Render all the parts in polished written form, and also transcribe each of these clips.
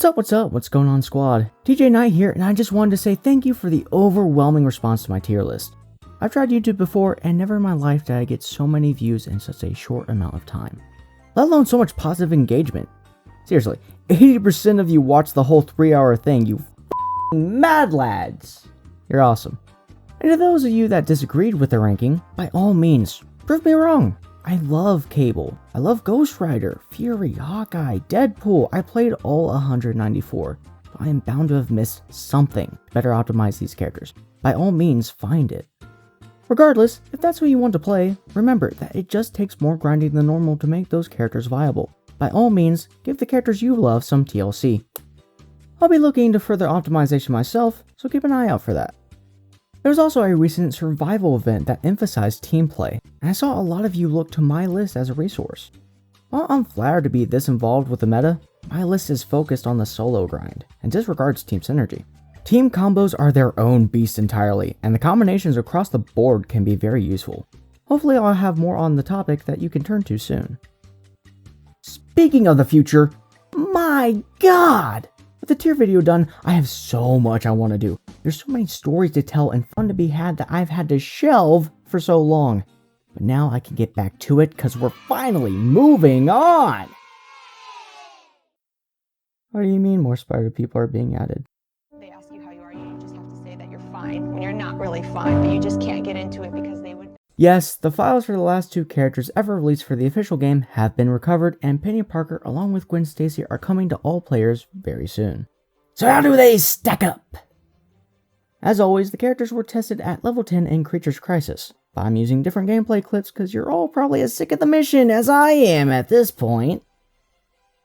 What's up? What's going on, squad? TJ Knight here, and I just wanted to say thank you for the overwhelming response to my tier list. I've tried YouTube before, and never in my life did I get so many views in such a short amount of time. Let alone so much positive engagement. Seriously, 80% of you watched the whole 3-hour thing, you f***ing mad lads! You're awesome. And to those of you that disagreed with the ranking, by all means, prove me wrong. I love Cable, I love Ghost Rider, Fury, Hawkeye, Deadpool. I played all 194, but I am bound to have missed something to better optimize these characters. By all means, find it. Regardless, if that's who you want to play, remember that it just takes more grinding than normal to make those characters viable. By all means, give the characters you love some TLC. I'll be looking into further optimization myself, so keep an eye out for that. There was also a recent survival event that emphasized team play, and I saw a lot of you look to my list as a resource. While I'm flattered to be this involved with the meta, my list is focused on the solo grind, and disregards team synergy. Team combos are their own beast entirely, and the combinations across the board can be very useful. Hopefully I'll have more on the topic that you can turn to soon. Speaking of the future, my god! With the tier video done, I have so much I want to do. There's so many stories to tell and fun to be had that I've had to shelve for so long. But now I can get back to it because we're finally moving on! What do you mean more spider people are being added? They ask you how you are, you just have to say that you're fine when you're not really fine, but you just can't get into it because they would... Yes, the files for the last 2 characters ever released for the official game have been recovered, and Penny Parker along with Gwen Stacy are coming to all players very soon. So how do they stack up? As always, the characters were tested at level 10 in Creature's Crisis, but I'm using different gameplay clips because you're all probably as sick of the mission as I am at this point.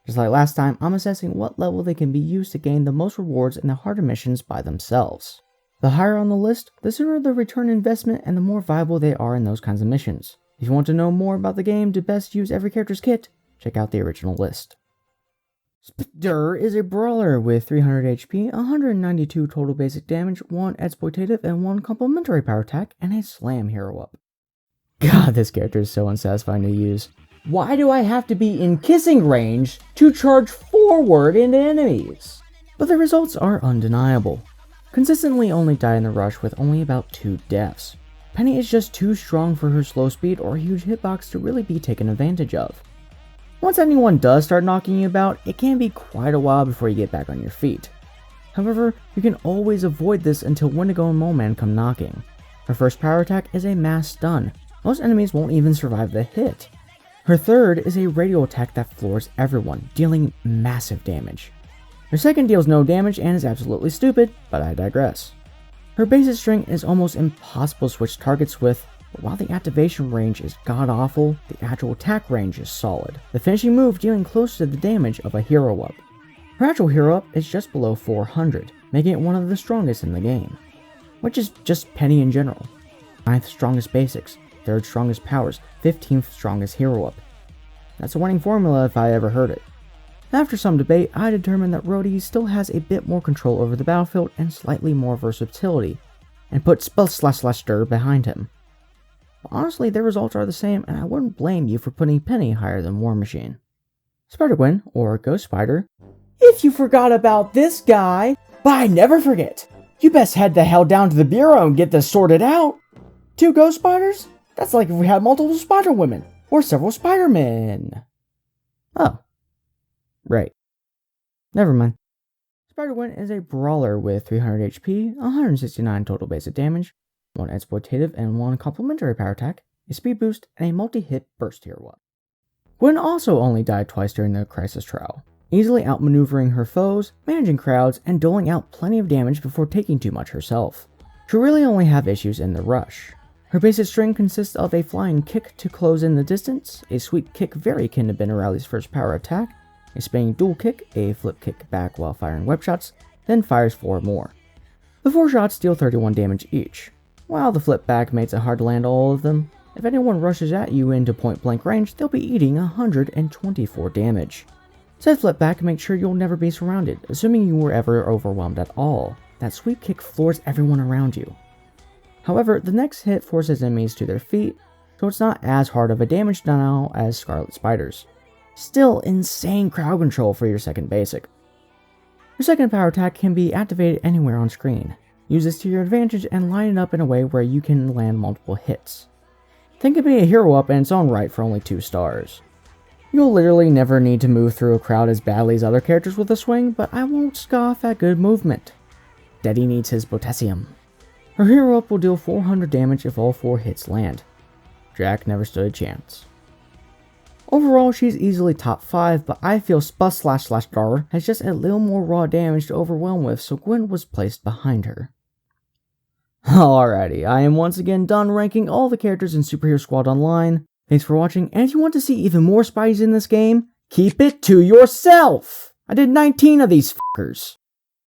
Just like last time, I'm assessing what level they can be used to gain the most rewards in the harder missions by themselves. The higher on the list, the sooner the return investment and the more viable they are in those kinds of missions. If you want to know more about the game to best use every character's kit, check out the original list. SPdr is a brawler with 300 HP, 192 total basic damage, 1 exploitative and 1 complementary power attack, and a slam hero up. God, this character is so unsatisfying to use. Why do I have to be in kissing range to charge forward into enemies? But the results are undeniable. Consistently only die in the rush with only about 2 deaths. Penny is just too strong for her slow speed or huge hitbox to really be taken advantage of. Once anyone does start knocking you about, it can be quite a while before you get back on your feet. However, you can always avoid this until Wendigo and Mole Man come knocking. Her first power attack is a mass stun. Most enemies won't even survive the hit. Her third is a radial attack that floors everyone, dealing massive damage. Her second deals no damage and is absolutely stupid, but I digress. Her basic string is almost impossible to switch targets with, but while the activation range is god-awful, the actual attack range is solid, the finishing move dealing close to the damage of a hero up. Her actual hero up is just below 400, making it one of the strongest in the game, which is just Penny in general. 9th strongest basics, 3rd strongest powers, 15th strongest hero up. That's a winning formula if I ever heard it. After some debate, I determined that Rhodey still has a bit more control over the battlefield and slightly more versatility, and put SPdr behind him. But honestly, their results are the same, and I wouldn't blame you for putting Penny higher than War Machine. Spider-Gwen, or Ghost Spider. If you forgot about this guy, but I never forget. You best head the hell down to the bureau and get this sorted out. 2 Ghost Spiders? That's like if we had multiple Spider-Women, or several Spider-Men. Oh. Right. Never mind. Spider-Gwen is a brawler with 300 HP, 169 total basic damage, 1 exploitative and 1 complementary power attack, a speed boost, and a multi-hit burst hero up. Gwen also only died twice during the Crisis trial, easily outmaneuvering her foes, managing crowds, and doling out plenty of damage before taking too much herself. She'll really only have issues in the rush. Her basic string consists of a flying kick to close in the distance, a sweep kick very akin to Ben O'Reilly's first power attack, a spinning dual kick, a flip kick back while firing web shots, then fires 4 more. The 4 shots deal 31 damage each. While the flip back makes it hard to land all of them, if anyone rushes at you into point blank range, they'll be eating 124 damage. Said flip back makes sure you'll never be surrounded, assuming you were ever overwhelmed at all. That sweep kick floors everyone around you. However, the next hit forces enemies to their feet, so it's not as hard of a damage denial as Scarlet Spider's. Still insane crowd control for your second basic. Your second power attack can be activated anywhere on screen. Use this to your advantage and line it up in a way where you can land multiple hits. Think of being a hero up in its own right for only 2 stars. You'll literally never need to move through a crowd as badly as other characters with a swing, but I won't scoff at good movement. Daddy needs his potassium. Her hero up will deal 400 damage if all 4 hits land. Jack never stood a chance. Overall, she's easily top 5, but I feel Spus/Gar has just a little more raw damage to overwhelm with, so Gwen was placed behind her. Alrighty, I am once again done ranking all the characters in Superhero Squad Online. Thanks for watching, and if you want to see even more Spideys in this game, keep it to yourself! I did 19 of these fuckers.